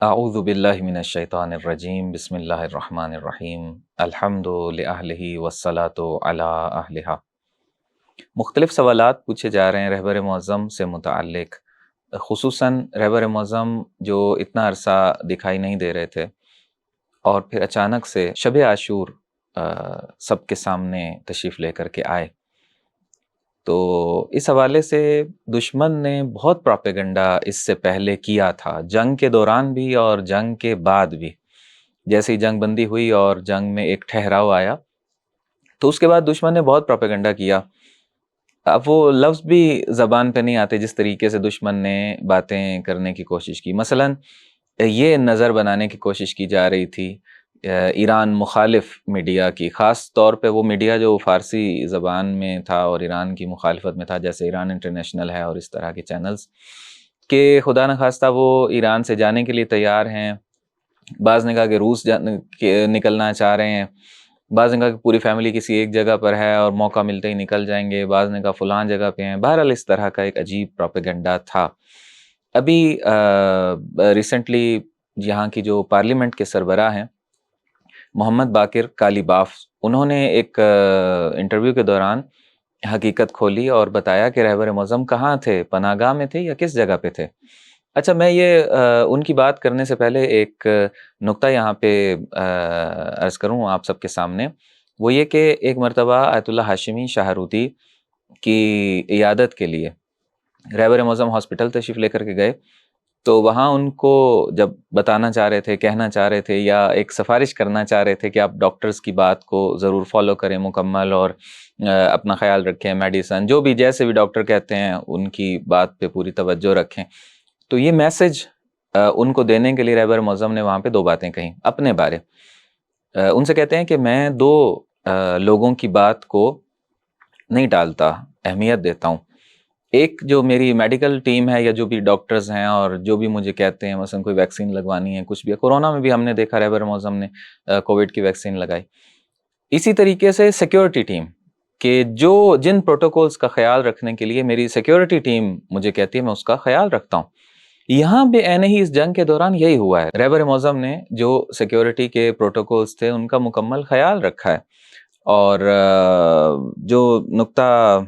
اعوذ باللہ من الشیطان الرجیم بسم اللہ الرحمن الرحیم الحمد لأہلہ والصلاة علی اہلہا۔ مختلف سوالات پوچھے جا رہے ہیں رہبر معظم سے متعلق، خصوصاً رہبر معظم جو اتنا عرصہ دکھائی نہیں دے رہے تھے اور پھر اچانک سے شب عاشور سب کے سامنے تشریف لے کر کے آئے، تو اس حوالے سے دشمن نے بہت پروپیگنڈا اس سے پہلے کیا تھا، جنگ کے دوران بھی اور جنگ کے بعد بھی۔ جیسے ہی جنگ بندی ہوئی اور جنگ میں ایک ٹھہراؤ آیا تو اس کے بعد دشمن نے بہت پروپیگنڈا کیا۔ اب وہ لفظ بھی زبان پہ نہیں آتے جس طریقے سے دشمن نے باتیں کرنے کی کوشش کی۔ مثلاً یہ نظر بنانے کی کوشش کی جا رہی تھی ایران مخالف میڈیا کی، خاص طور پہ وہ میڈیا جو فارسی زبان میں تھا اور ایران کی مخالفت میں تھا، جیسے ایران انٹرنیشنل ہے اور اس طرح کے چینلز، کہ خدا نخواستہ وہ ایران سے جانے کے لیے تیار ہیں۔ بعض نے کہا کہ روس نکلنا چاہ رہے ہیں، بعض نے کہا کہ پوری فیملی کسی ایک جگہ پر ہے اور موقع ملتے ہی نکل جائیں گے، بعض نے کہا فلاں جگہ پہ ہیں۔ بہرحال اس طرح کا ایک عجیب پروپیگنڈا تھا۔ ابھی ریسنٹلی یہاں کی جو پارلیمنٹ کے سربراہ ہیں محمد باقر کالیباف، انہوں نے ایک انٹرویو کے دوران حقیقت کھولی اور بتایا کہ رہبر معظم کہاں تھے، پناہ گاہ میں تھے یا کس جگہ پہ تھے۔ اچھا، میں یہ ان کی بات کرنے سے پہلے ایک نقطہ یہاں پہ عرض کروں آپ سب کے سامنے، وہ یہ کہ ایک مرتبہ آیت اللہ ہاشمی شاہروتی کی عیادت کے لیے رہبر معظم ہاسپٹل تشریف لے کر کے گئے، تو وہاں ان کو جب بتانا چاہ رہے تھے، کہنا چاہ رہے تھے یا ایک سفارش کرنا چاہ رہے تھے کہ آپ ڈاکٹرز کی بات کو ضرور فالو کریں مکمل، اور اپنا خیال رکھیں، میڈیسن جو بھی جیسے بھی ڈاکٹر کہتے ہیں ان کی بات پہ پوری توجہ رکھیں، تو یہ میسج ان کو دینے کے لیے رہبر معظم نے وہاں پہ دو باتیں کہیں اپنے بارے۔ ان سے کہتے ہیں کہ میں دو لوگوں کی بات کو نہیں ٹالتا، اہمیت دیتا ہوں۔ ایک جو میری میڈیکل ٹیم ہے یا جو بھی ڈاکٹرز ہیں اور جو بھی مجھے کہتے ہیں، مثلا کوئی ویکسین لگوانی ہے، کچھ بھی ہے، کورونا میں بھی ہم نے دیکھا رہبر معظم نے کووڈ کی ویکسین لگائی۔ اسی طریقے سے سیکیورٹی ٹیم، کہ جو جن پروٹوکولز کا خیال رکھنے کے لیے میری سیکیورٹی ٹیم مجھے کہتی ہے میں اس کا خیال رکھتا ہوں۔ یہاں بھی عین ہی اس جنگ کے دوران یہی ہوا ہے، رہبر معظم نے جو سیکیورٹی کے پروٹوکولز تھے ان کا مکمل خیال رکھا ہے۔ اور جو نقطہ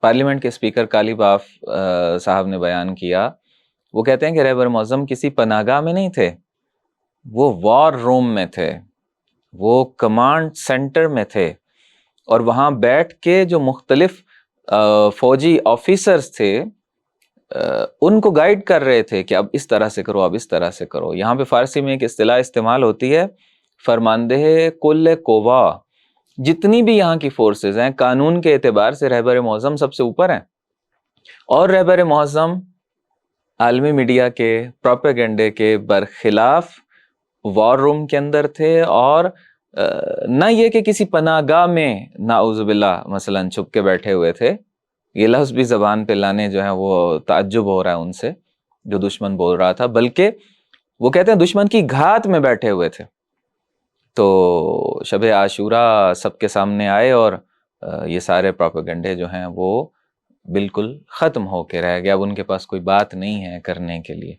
پارلیمنٹ کے اسپیکر کالیباف صاحب نے بیان کیا، وہ کہتے ہیں کہ رہبر معظم کسی پناہ گاہ میں نہیں تھے، وہ وار روم میں تھے، وہ کمانڈ سینٹر میں تھے، اور وہاں بیٹھ کے جو مختلف فوجی آفیسرز تھے ان کو گائیڈ کر رہے تھے کہ اب اس طرح سے کرو، اب اس طرح سے کرو۔ یہاں پہ فارسی میں ایک اصطلاح استعمال ہوتی ہے، فرماندہ کل قوا، جتنی بھی یہاں کی فورسز ہیں قانون کے اعتبار سے رہبر معظم سب سے اوپر ہیں، اور رہبر معظم عالمی میڈیا کے پروپیگنڈے کے برخلاف وار روم کے اندر تھے، اور نہ یہ کہ کسی پناہ گاہ میں نعوذ باللہ مثلا چھپ کے بیٹھے ہوئے تھے۔ یہ لفظ بھی زبان پہ لانے جو ہے وہ تعجب ہو رہا ہے ان سے جو دشمن بول رہا تھا، بلکہ وہ کہتے ہیں دشمن کی گھات میں بیٹھے ہوئے تھے۔ تو شب عاشورہ سب کے سامنے آئے اور یہ سارے پروپیگنڈے جو ہیں وہ بالکل ختم ہو کے رہ گیا، اب ان کے پاس کوئی بات نہیں ہے کرنے کے لیے۔